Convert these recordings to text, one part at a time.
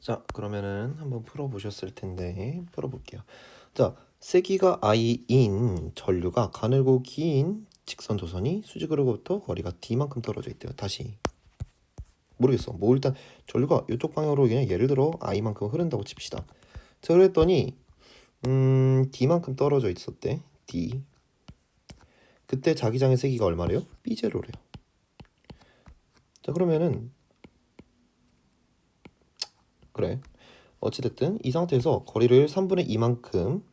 자, 그러면은 한번 풀어보셨을 텐데 풀어볼게요. 자, 세기가 i인 전류가 가늘고 긴 직선 도선이 수직으로부터 거리가 d만큼 떨어져 있대요. 다시 모르겠어. 뭐 일단 전류가 이쪽 방향으로 그냥 예를 들어 i만큼 흐른다고 칩시다. 자, 그랬더니 d만큼 떨어져 있었대. d. 그때 자기장의 세기가 얼마래요? b0래요. 자, 그러면은 그래. 어찌됐든 이 상태에서 거리를 3분의 2만큼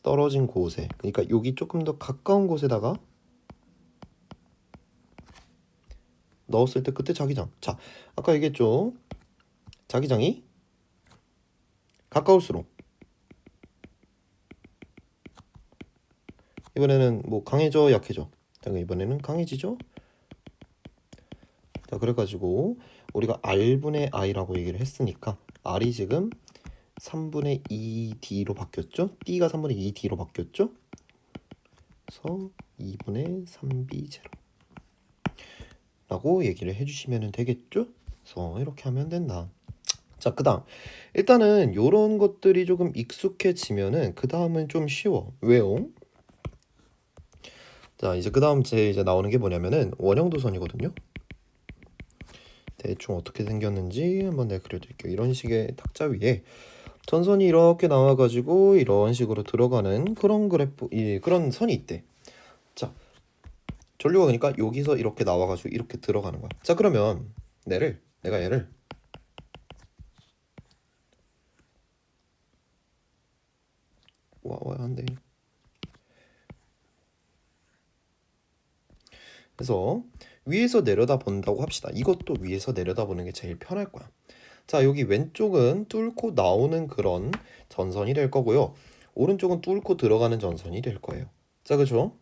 떨어진 곳에, 그러니까 여기 조금 더 가까운 곳에다가 넣었을 때 그때 자기장. 자, 아까 얘기했죠. 자기장이 가까울수록 이번에는 뭐 강해져 약해져. 당연히 이번에는 강해지죠. 자, 그래가지고 우리가 R분의 I라고 얘기를 했으니까 R이 지금 3분의 2D로 바뀌었죠. D가 3분의 2D로 바뀌었죠. 그래서 2분의 3B0 라고 얘기를 해주시면 되겠죠. 그래서 이렇게 하면 된다. 자, 그 다음 일단은 요런 것들이 조금 익숙해지면은 그 다음은 좀 쉬워. 왜요? 자, 이제 그 다음 이제 나오는 게 뭐냐면은 원형도선이거든요. 대충 어떻게 생겼는지 한번 내가 그려드릴게요. 이런 식의 탁자 위에 전선이 이렇게 나와가지고 이런 식으로 들어가는 그런 그래프, 그런 선이 있대. 자, 전류가 그러니까 여기서 이렇게 나와가지고 이렇게 들어가는 거야. 자, 그러면 내가 얘를 와야 한대. 그래서 위에서 내려다 본다고 합시다. 이것도 위에서 내려다 보는 게 제일 편할 거야. 자, 여기 왼쪽은 뚫고 나오는 그런 전선이 될 거고요. 오른쪽은 뚫고 들어가는 전선이 될 거예요. 자, 그죠?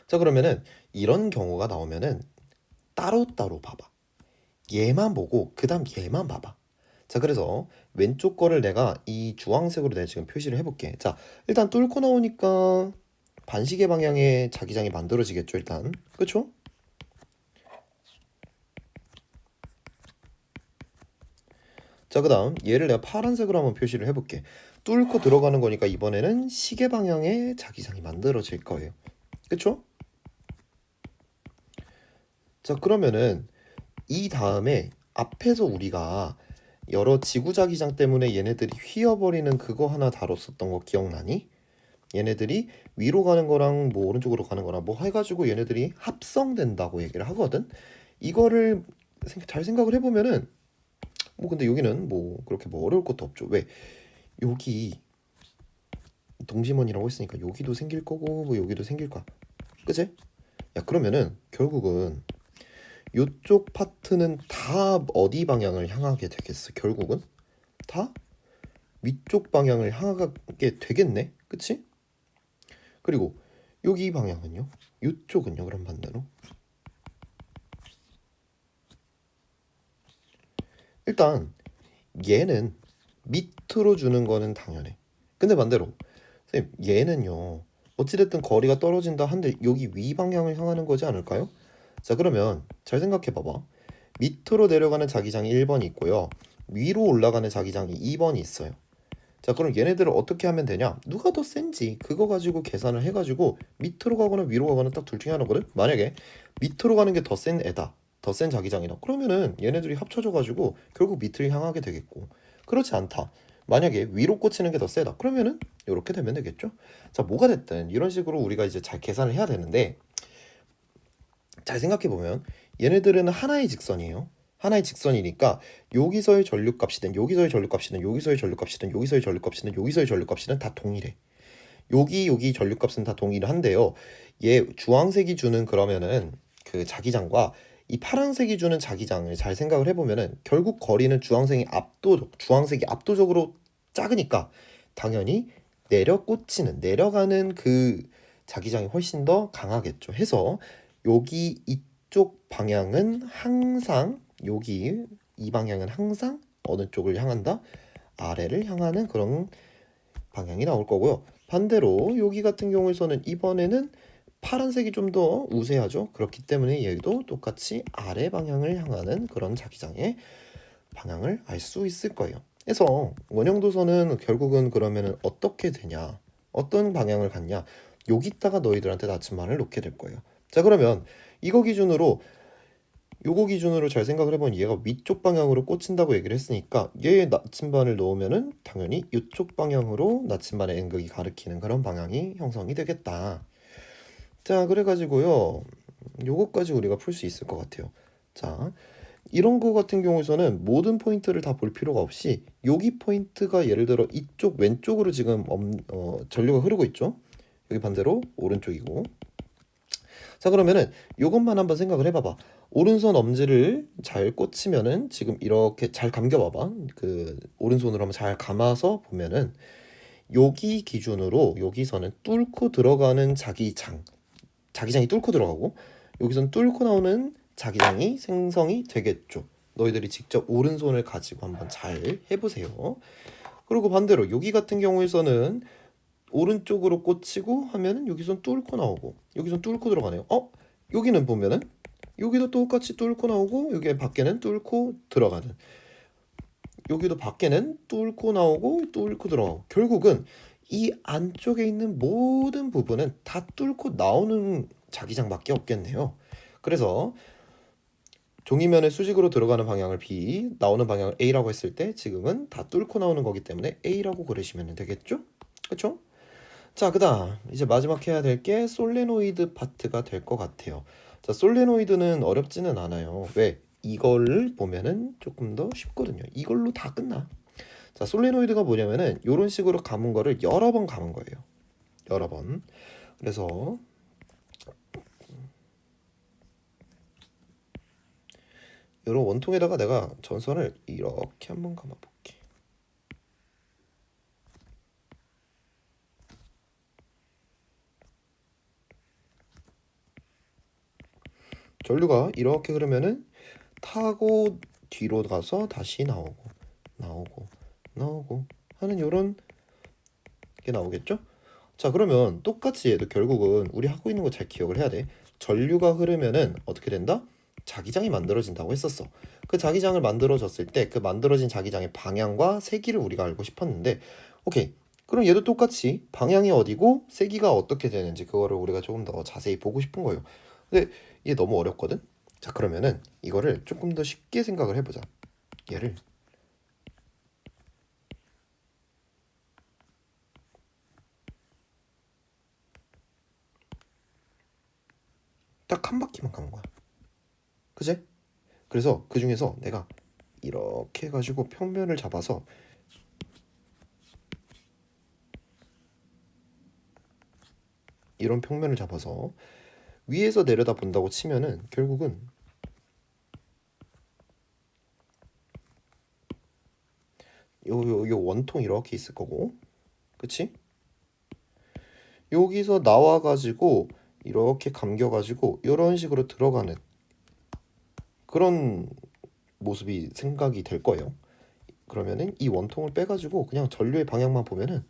자, 그러면은 이런 경우가 나오면은 따로따로 봐봐. 얘만 보고 그 다음 얘만 봐봐. 자, 그래서 왼쪽 거를 내가 이 주황색으로 내가 지금 표시를 해볼게. 자, 일단 뚫고 나오니까 반시계 방향의 자기장이 만들어지겠죠, 일단. 그쵸? 자, 그 다음 얘를 내가 파란색으로 한번 표시를 해볼게. 뚫고 들어가는 거니까 이번에는 시계 방향의 자기장이 만들어질 거예요. 그쵸? 자, 그러면은 이 다음에 앞에서 우리가 여러 지구자기장 때문에 얘네들이 휘어버리는 그거 하나 다뤘었던 거 기억나니? 얘네들이 위로 가는 거랑 뭐 오른쪽으로 가는 거랑 뭐 해가지고 얘네들이 합성된다고 얘기를 하거든. 이거를 잘 생각을 해보면은 뭐 근데 여기는 뭐 그렇게 뭐 어려울 것도 없죠. 왜? 여기 동심원이라고 했으니까 여기도 생길 거고 뭐 여기도 생길 거야. 그치? 야, 그러면은 결국은 요쪽 파트는 다 어디 방향을 향하게 되겠어? 결국은 다 위쪽 방향을 향하게 되겠네. 그치? 그리고 여기 방향은요? 이쪽은요? 그럼 반대로 일단 얘는 밑으로 주는 거는 당연해. 근데 반대로 선생님 얘는요 어찌됐든 거리가 떨어진다 한데 여기 위 방향을 향하는 거지 않을까요? 자, 그러면 잘 생각해 봐봐. 밑으로 내려가는 자기장이 1번이 있고요, 위로 올라가는 자기장이 2번이 있어요. 자, 그럼 얘네들을 어떻게 하면 되냐? 누가 더 센지 그거 가지고 계산을 해가지고 밑으로 가거나 위로 가거나 딱 둘 중에 하나거든. 만약에 밑으로 가는 게 더 센 애다, 더 센 자기장이다, 그러면은 얘네들이 합쳐져가지고 결국 밑을 향하게 되겠고, 그렇지 않다, 만약에 위로 꽂히는 게 더 세다, 그러면은 이렇게 되면 되겠죠. 자, 뭐가 됐든 이런 식으로 우리가 이제 잘 계산을 해야 되는데, 잘 생각해 보면 얘네들은 하나의 직선이에요. 하나의 직선이니까 여기서의 전류값이든 여기서의 전류값이든 여기서의 전류값이든 여기서의 전류값이든 여기서의 전류값이든 다 동일해. 여기 전류값은 다 동일한데요. 얘 주황색이 주는 그러면은 그 자기장과 이 파란색이 주는 자기장을 잘 생각을 해보면은 결국 거리는 주황색이 압도적으로 작으니까 당연히 내려가는 그 자기장이 훨씬 더 강하겠죠. 해서 여기 이쪽 방향은 항상 여기 이 방향은 항상 어느 쪽을 향한다? 아래를 향하는 그런 방향이 나올 거고요. 반대로 여기 같은 경우에서는 이번에는 파란색이 좀 더 우세하죠. 그렇기 때문에 얘도 똑같이 아래 방향을 향하는 그런 자기장의 방향을 알 수 있을 거예요. 해서 원형도선은 결국은 그러면은 어떻게 되냐? 어떤 방향을 갖냐? 여기다가 너희들한테 나침반을 놓게 될 거예요. 자, 그러면 이거 기준으로 요거 기준으로 잘 생각을 해보면 얘가 위쪽 방향으로 꽂힌다고 얘기를 했으니까 얘 나침반을 놓으면은 당연히 이쪽 방향으로 나침반의 N극이 가리키는 그런 방향이 형성이 되겠다. 자, 그래가지고요. 요거까지 우리가 풀 수 있을 것 같아요. 자, 이런 거 같은 경우에서는 모든 포인트를 다 볼 필요가 없이 여기 포인트가 예를 들어 이쪽 왼쪽으로 지금 전류가 흐르고 있죠. 여기 반대로 오른쪽이고. 자, 그러면은 요것만 한번 생각을 해봐봐. 오른손 엄지를 잘 꽂히면은 지금 이렇게 잘 감겨봐봐. 그 오른손으로 한번 잘 감아서 보면은 여기 기준으로 여기서는 뚫고 들어가는 자기장이 뚫고 들어가고 여기선 뚫고 나오는 자기장이 생성이 되겠죠. 너희들이 직접 오른손을 가지고 한번 잘 해보세요. 그리고 반대로 여기 같은 경우에서는 오른쪽으로 꽂히고 하면은 여기선 뚫고 나오고 여기선 뚫고 들어가네요. 여기는 보면은 여기도 똑같이 뚫고 나오고 여기 밖에는 뚫고 들어가는, 여기도 밖에는 뚫고 나오고 뚫고 들어가고, 결국은 이 안쪽에 있는 모든 부분은 다 뚫고 나오는 자기장밖에 없겠네요. 그래서 종이면에 수직으로 들어가는 방향을 B, 나오는 방향을 A라고 했을 때 지금은 다 뚫고 나오는 거기 때문에 A라고 그러시면 되겠죠? 그쵸? 자, 그다음 이제 마지막 해야 될 게 솔레노이드 파트가 될 것 같아요. 자, 솔레노이드는 어렵지는 않아요. 왜? 이걸 보면은 조금 더 쉽거든요. 이걸로 다 끝나. 자, 솔레노이드가 뭐냐면은 이런 식으로 감은 거를 여러 번 감은 거예요. 여러 번. 그래서 이런 원통에다가 내가 전선을 이렇게 한번 감아볼게. 전류가 이렇게 흐르면은 타고 뒤로 가서 다시 나오고 하는 이런 게 나오겠죠? 자, 그러면 똑같이 얘도 결국은 우리 하고 있는 거 잘 기억을 해야 돼. 전류가 흐르면은 어떻게 된다? 자기장이 만들어진다고 했었어. 그 자기장을 만들어졌을 때 그 만들어진 자기장의 방향과 세기를 우리가 알고 싶었는데, 오케이. 그럼 얘도 똑같이 방향이 어디고 세기가 어떻게 되는지 그거를 우리가 조금 더 자세히 보고 싶은 거예요. 근데 이게 너무 어렵거든? 자, 그러면은 이거를 조금 더 쉽게 생각을 해보자. 얘를 딱 한 바퀴만 가는 거야. 그제? 그래서 그 중에서 내가 이렇게 해가지고 평면을 잡아서 이런 평면을 잡아서 위에서 내려다 본다고 치면은 결국은 요 원통 이렇게 있을 거고, 그치? 여기서 나와가지고 이렇게 감겨가지고 이런 식으로 들어가는 그런 모습이 생각이 될 거예요. 그러면은 이 원통을 빼가지고 그냥 전류의 방향만 보면은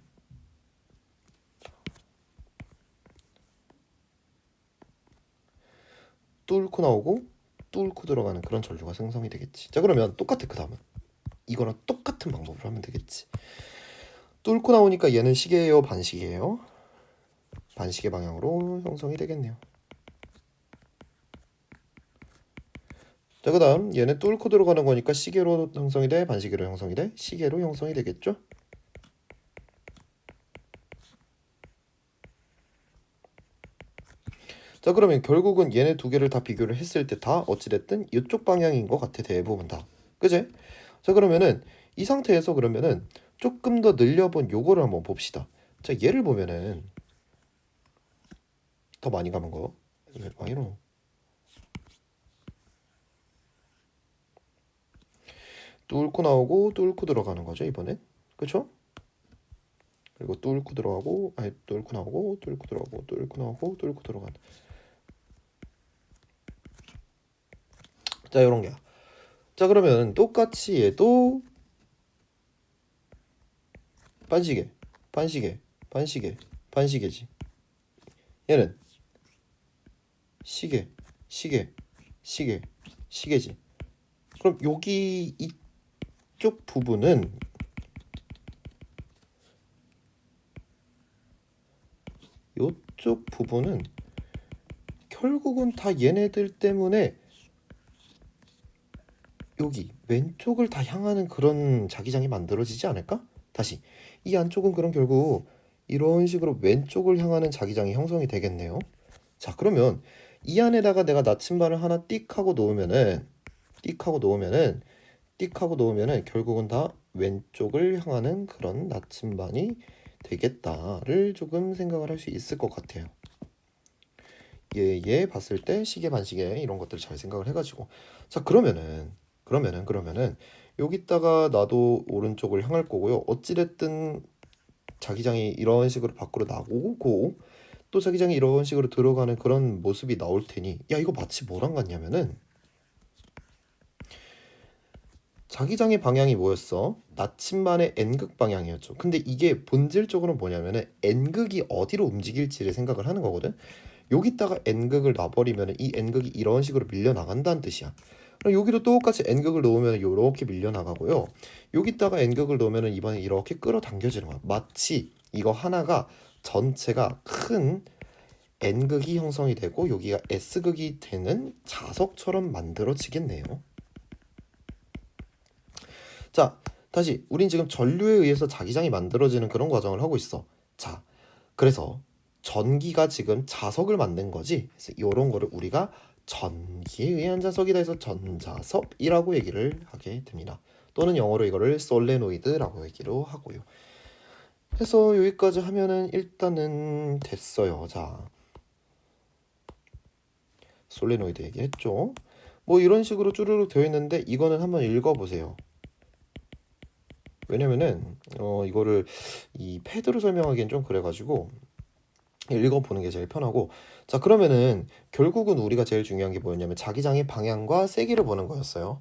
뚫고 나오고 뚫고 들어가는 그런 전류가 생성이 되겠지. 자, 그러면 똑같아. 그 다음은 이거랑 똑같은 방법으로 하면 되겠지. 뚫고 나오니까 얘는 시계예요, 반시계예요? 반시계 방향으로 형성이 되겠네요. 자, 그 다음 얘는 뚫고 들어가는 거니까 시계로 형성이 돼, 반시계로 형성이 돼? 시계로 형성이 되겠죠? 자, 그러면 결국은 얘네 두 개를 다 비교를 했을 때 다 어찌됐든 이쪽 방향인 것 같아, 대부분 다. 그제? 자, 그러면은 이 상태에서 그러면은 조금 더 늘려본 요거를 한번 봅시다. 자, 얘를 보면은 더 많이 감은 거. 이런 뚫고 나오고 뚫고 들어가는 거죠, 이번엔. 그쵸? 그리고 뚫고 들어가고, 아니 뚫고 나오고 뚫고 들어가고 뚫고 나오고 뚫고 들어가는. 자, 요런 게야. 자, 그러면 똑같이 얘도 반시계, 반시계, 반시계, 반시계지. 얘는 시계, 시계, 시계지. 그럼 여기 이쪽 부분은 요쪽 부분은 결국은 다 얘네들 때문에 여기 왼쪽을 다 향하는 그런 자기장이 만들어지지 않을까? 다시 이 안쪽은 그럼 결국 이런 식으로 왼쪽을 향하는 자기장이 형성이 되겠네요. 자, 그러면 이 안에다가 내가 나침반을 하나 띡 하고 놓으면은 결국은 다 왼쪽을 향하는 그런 나침반이 되겠다를 조금 생각을 할 수 있을 것 같아요. 얘 봤을 때 시계 반시계 이런 것들 잘 생각을 해가지고, 자, 그러면은 여기다가 나도 오른쪽을 향할 거고요. 어찌됐든 자기장이 이런 식으로 밖으로 나오고 또 자기장이 이런 식으로 들어가는 그런 모습이 나올 테니, 야, 이거 마치 뭐랑 같냐면은 자기장의 방향이 뭐였어? 나침반의 N극 방향이었죠. 근데 이게 본질적으로 뭐냐면은 N극이 어디로 움직일지를 생각을 하는 거거든. 여기다가 N극을 놔버리면 이 N극이 이런 식으로 밀려나간다는 뜻이야. 그럼 여기도 똑같이 N극을 놓으면 이렇게 밀려나가고요. 여기다가 N극을 놓으면 이번에 이렇게 끌어당겨지는 거야. 마치 이거 하나가 전체가 큰 N극이 형성이 되고 여기가 S극이 되는 자석처럼 만들어지겠네요. 자, 다시 우린 지금 전류에 의해서 자기장이 만들어지는 그런 과정을 하고 있어. 자, 그래서 전기가 지금 자석을 만든 거지. 그래서 이런 거를 우리가 전기에 의한 자석이다 해서 전자석이라고 얘기를 하게 됩니다. 또는 영어로 이거를 솔레노이드라고 얘기로 하고요. 해서 여기까지 하면은 일단은 됐어요. 자, 솔레노이드 얘기했죠. 뭐 이런 식으로 쭈루룩 되어 있는데 이거는 한번 읽어보세요. 왜냐면은 이거를 이 패드로 설명하기엔 좀 그래가지고 읽어보는 게 제일 편하고, 자, 그러면은 결국은 우리가 제일 중요한 게 뭐였냐면 자기장의 방향과 세기를 보는 거였어요.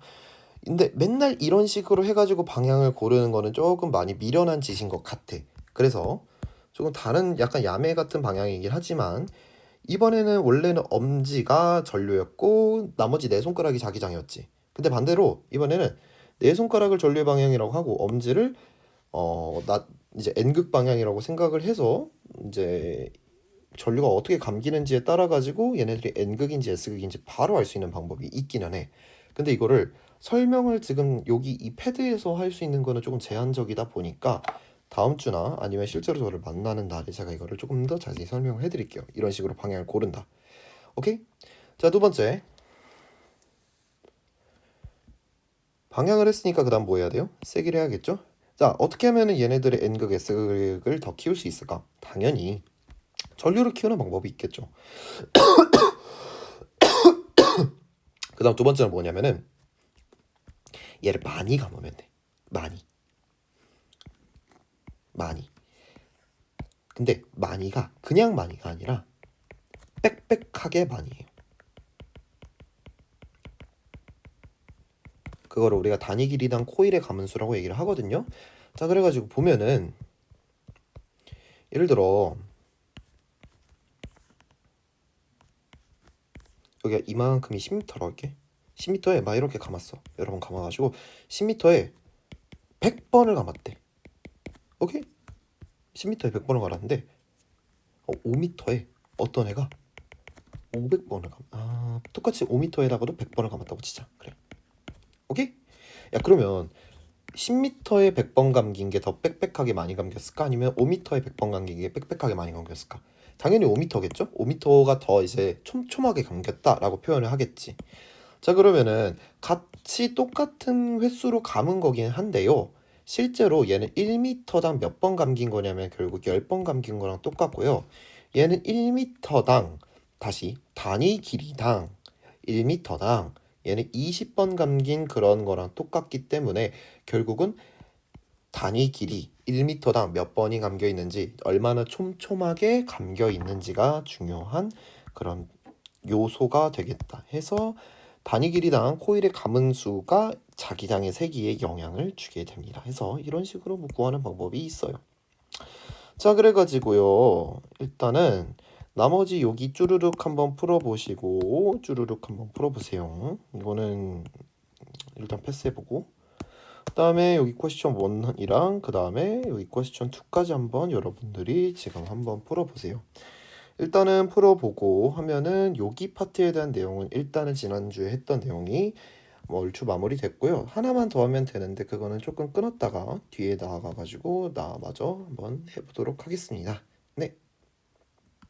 근데 맨날 이런 식으로 해가지고 방향을 고르는 거는 조금 많이 미련한 짓인 것 같아. 그래서 조금 다른 약간 야매 같은 방향이긴 하지만 이번에는 원래는 엄지가 전류였고 나머지 네 손가락이 자기장이었지. 근데 반대로 이번에는 네 손가락을 전류의 방향이라고 하고 엄지를 나 이제 N극 방향이라고 생각을 해서 이제 전류가 어떻게 감기는지에 따라 가지고 얘네들이 N극인지 S극인지 바로 알 수 있는 방법이 있기는 해. 근데 이거를 설명을 지금 여기 이 패드에서 할 수 있는 거는 조금 제한적이다 보니까 다음 주나 아니면 실제로 저를 만나는 날에 제가 이거를 조금 더 자세히 설명을 해드릴게요. 이런 식으로 방향을 고른다. 오케이? 자, 두 번째. 방향을 했으니까 그 다음 뭐 해야 돼요? 세기를 해야겠죠? 자, 어떻게 하면은 얘네들의 N극, S극을 더 키울 수 있을까? 당연히 전류를 키우는 방법이 있겠죠. 그 다음 두 번째는 뭐냐면은 얘를 많이 감으면 돼. 많이. 근데 많이가 그냥 많이가 아니라 빽빽하게 많이에요. 그거를 우리가 단위 길이당 코일의 감은수라고 얘기를 하거든요. 자, 그래가지고 보면은 예를 들어 여기가 이만큼이 10m라고 할게. 10m에 막 이렇게 감았어. 여러 번 감아가지고 10m에 100번을 감았대. 오케이? 10m에 100번을 감았는데 5m에 어떤 애가 500번을 똑같이 5m에다가도 100번을 감았다고 치자. 그래. 오케이? 야, 그러면 10m에 100번 감긴 게 더 빽빽하게 많이 감겼을까? 아니면 5m에 100번 감긴 게 빽빽하게 많이 감겼을까? 당연히 5m겠죠? 5m가 더 이제 촘촘하게 감겼다라고 표현을 하겠지. 자, 그러면은 같이 똑같은 횟수로 감은 거긴 한데요. 실제로 얘는 1m당 몇 번 감긴 거냐면 결국 10번 감긴 거랑 똑같고요. 얘는 1m당 다시 단위 길이당 1m당 얘는 20번 감긴 그런 거랑 똑같기 때문에 결국은 단위 길이 1m당 몇 번이 감겨 있는지 얼마나 촘촘하게 감겨 있는지가 중요한 그런 요소가 되겠다 해서 단위 길이당 코일의 감은수가 자기장의 세기에 영향을 주게 됩니다. 해서 이런 식으로 뭐 구하는 방법이 있어요. 자, 그래가지고요. 일단은 나머지 여기 쭈루룩 한번 풀어보시고 쭈루룩 한번 풀어보세요. 이거는 일단 패스해보고 그 다음에 여기 퀘스천 1이랑 그 다음에 여기 퀘스천 2까지 한번 여러분들이 지금 한번 풀어보세요. 일단은 풀어보고 하면은 여기 파트에 대한 내용은 일단은 지난주에 했던 내용이 뭐 얼추 마무리됐고요. 하나만 더 하면 되는데 그거는 조금 끊었다가 뒤에 나아가가지고 나 마저 한번 해보도록 하겠습니다. 네.